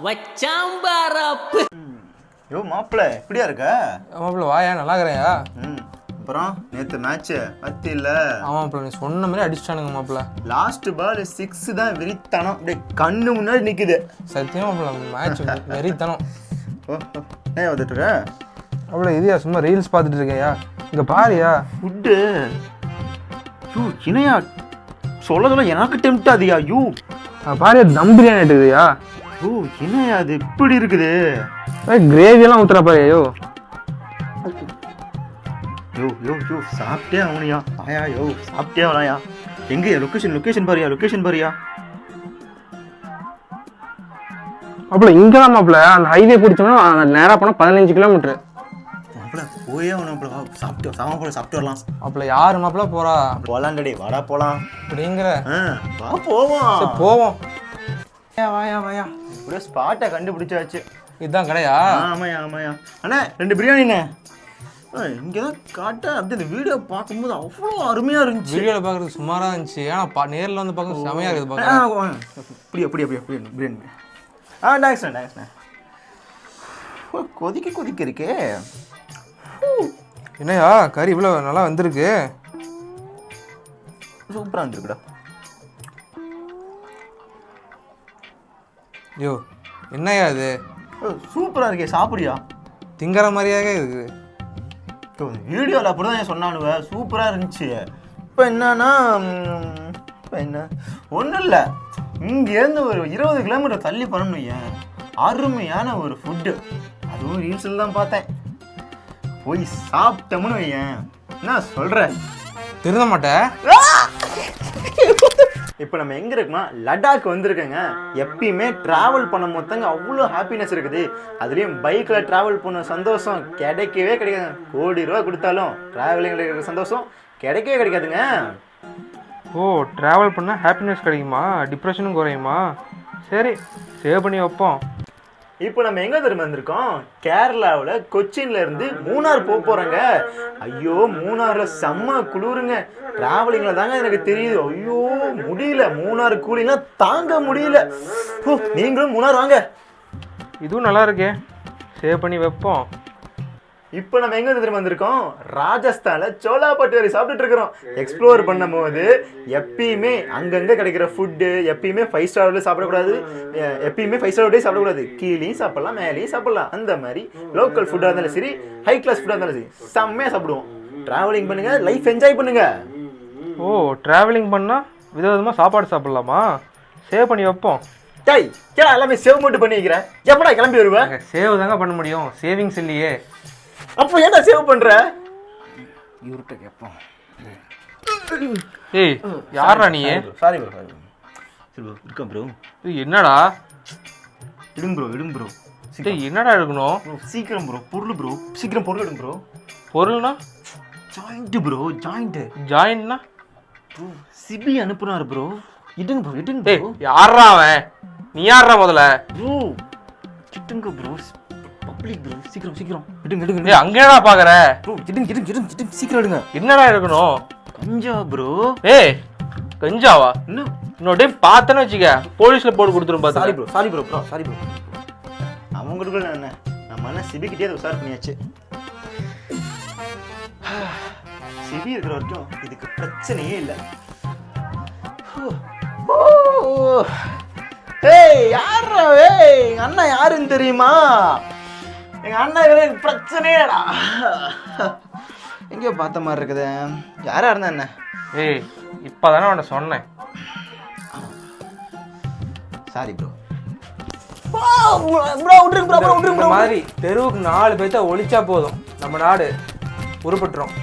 வச்சாம்பாரப்பு. யோ மாப்பிள்ள எப்படியா இருக்க? மாப்பிள்ள வாயா, நல்லா இருக்கிறேயா? அப்புறம் நேற்று மேட்ச்சு அத்தி இல்லை? ஆமாம் மாப்பிள்ள, நீ சொன்ன மாதிரி அடிச்சிட்டானுங்க மாப்பிள்ள. லாஸ்ட் பால் 6 தான் வெறித்தனம், அப்படியே கண்ணு முன்னாடி நிற்குது. சத்தியமா மாப்பிள்ள, மேட்ச் வெறித்தனம். ஏன் வந்துட்டு இருக்க? மாப்பிள்ள இதுயா சும்மா ரீல்ஸ் பார்த்துட்டு இருக்கையா? இங்கே பாரியா ஃபுட்டு. யூ இணையா சொல்ல எனக்கு டெம்ட் ஆதியா. யூ பாரியா, தம் பிரியாணி எடுக்குதுயா. ஓ இணையா அது இப்படி இருக்குது. கிரேவியெல்லாம் ஊற்றுறா பாரியா. யோ யோ யோ யோ சாப்பிட்டே ஆகணுயா. ஆயா யோ சாப்பிட்டே ஆகலாயா. எங்கேயா லொக்கேஷன் பாரியா. மாப்பிள்ள இங்கே தான் மாப்பிள்ள, அந்த ஹைவே பிடிச்சோம்னா நேராக போனால் 15 கிலோமீட்டரு. மாப்பிள்ள போயே ஆகணும். சாப்பிட்டு வரலாம். மாப்பிள்ள யாரு மாப்பிள்ள போறா? போலாண்டடி, வாடா போலாம். அப்படிங்கிற வா போவோம். போவோம். வாயா இப்படியே ஸ்பாட்டை கண்டுபிடிச்சாச்சு. இதுதான் கடையா? ஆமாயா. அண்ணா 2 பிரியாணிண்ணே. இங்கே தான் காட்ட அப்படி இந்த வீடியோ பார்க்கும்போது அவ்வளோ அருமையாக இருந்துச்சு. வீடியோவில் பார்க்குறதுக்கு சுமாராக இருந்துச்சு, ஆனால் நேரில் வந்து பார்க்க செமையாக இருக்குது. பார்க்க அப்படி பிரியாணி. தேங்க்ஸ்ண்ணே. கொதிக்க இருக்கே. என்னையா கறி இவ்வளோ நல்லா வந்திருக்கு? சூப்பராக வந்துருக்குடா. ஐயோ என்னையா இது? சூப்பராக இருக்கே, சாப்பிடியா? திங்கிற மாதிரியாக இருக்குது. வீடியோவில் அப்படி தான் சொன்னானுவ, சூப்பராக இருந்துச்சு. இப்போ என்ன ஒன்றும் இல்லை, இங்கேருந்து ஒரு 20 கிலோமீட்டர் தள்ளி பண்ணணும். ஏன் அருமையான ஒரு ஃபுட்டு, அதுவும் ரீல்ஸில் தான் பார்த்தேன். போய் சாப்பிட்டோம்னு வையேன், என்ன சொல்கிற? திருந்த மாட்டேன். இப்போ நம்ம எங்கே இருக்கோமா, லடாக் வந்திருக்கேங்க. எப்பயுமே ட்ராவல் பண்ண மொத்தங்க அவ்வளோ ஹாப்பினஸ் இருக்குது. அதுலேயும் பைக்கில் ட்ராவல் பண்ண சந்தோஷம் கிடைக்கவே கிடைக்காதுங்க. கோடி ரூபா கொடுத்தாலும் ட்ராவலிங்கில் இருக்கிற சந்தோஷம் கிடைக்கவே கிடைக்காதுங்க. ஓ, ட்ராவல் பண்ணால் ஹாப்பினஸ் கிடைக்குமா? டிப்ரெஷனும் குறையுமா? சரி, சேவ் பண்ணி வைப்போம். இப்போ நம்ம எங்கே திரும்ப வந்திருக்கோம்? கேரளாவில் கொச்சின்ல இருந்து மூணார் போகிறோங்க. ஐயோ மூணாரில் செம்ம குளிருங்க. ட்ராவலிங்கில் தாங்க எனக்கு தெரியுது. ஐயோ முடியல, மூணார் கூலிங்லாம் தாங்க முடியல. நீங்களும் மூணார் வாங்க. இதுவும் நல்லா இருக்கே, சேவ் பண்ணி வைப்போம். இப்போ நம்ம எங்கே திரும்ப வந்திருக்கோம்? ராஜஸ்தானில் சோலா பட்டேரி சாப்பிட்டுட்டு இருக்கிறோம். எக்ஸ்ப்ளோர் பண்ணும் போது எப்பயுமே அங்கங்கே கிடைக்கிற ஃபுட்டு எப்பயுமே 5 ஸ்டார் சாப்பிடக்கூடாது. எப்பயுமே 5 ஸ்டார் சாப்பிடக்கூடாது. கீழேயும் சாப்பிடலாம், மேலேயும் சாப்பிடலாம். அந்த மாதிரி லோக்கல் ஃபுட்டாக இருந்தாலும் சரி, ஹை கிளாஸ் ஃபுட்டாக இருந்தாலும் சரி, செம்மையாக சாப்பிடுவோம். ட்ராவலிங் பண்ணுங்க, லைஃப் என்ஜாய் பண்ணுங்க. ஓ, ட்ராவலிங் பண்ணால் விதவிதமாக சாப்பாடு சாப்பிட்லாமா? சேவ் பண்ணி வைப்போம். டேய் ஏன் எல்லாமே சேவ் மட்டும் பண்ணி வைக்கிறேன்? எப்படா கிளம்பி வருவேன்? சேவ் தாங்க பண்ண முடியும், சேவிங்ஸ் இல்லையே. அப்போ ஏன்டா சேவ் பண்ற? இவர்கிட்ட கேட்போம். ஏய் யாரா நீ? சாரி ப்ரோ இருக்கேன் ப்ரோ. என்னடா? இடுங்க ப்ரோ. டேய் என்னடா எடுக்கணும்? சீக்கிரம் ப்ரோ, பொருள் ப்ரோ, சீக்கிரம் பொருள் எடுங்க ப்ரோ. பொருள்னா? ஜாயிண்ட் ப்ரோ, ஜாயின்ட்னா? ப்ரோ சிபி அனுப்புனார் ப்ரோ. இடுங்க ப்ரோ. டேய் யாரா அவன்? நீ யாரா முதல்ல? ப்ரோ இடுங்க ப்ரோ, பப்ளிக் ப்ரோ. சீக்கிரம் இடுங்க. டேய் அங்க என்னடா பாக்குற? ப்ரோ இடுங்க சீக்கிரம் எடுங்க. என்னடா எடுக்கணும்? கஞ்சா ப்ரோ. ஏய் கஞ்சாவா? இன்னொரு டைம் பார்த்தேன்னு வச்சுக்க போலீஸ்ல போட்டு கொடுத்துரும். பாத்து. Sorry bro. அவங்களுக்கு என்ன, நம்ம என்ன சிபி கிட்டே உசார் பண்ணியாச்சு. சிபி இருக்கிற வரைக்கும் இதுக்கு பிரச்சனையே இல்லை. ஏய் யாரா? எங்க அண்ணா யாருன்னு தெரியுமா? எங்க அண்ணா எனக்கு பிரச்சனையேடா. எங்கேயோ பார்த்த மாதிரி இருக்குது. யாரா இருந்தா என்ன? ஏய் இப்பதானே உன்னை சொன்னேன். Sorry bro. விட்டுருங்க இந்த மாதிரி தெருவுக்கு 4 பேர்த்த ஒழிச்சா போதும், நம்ம நாடு உருப்பட்டுரும்.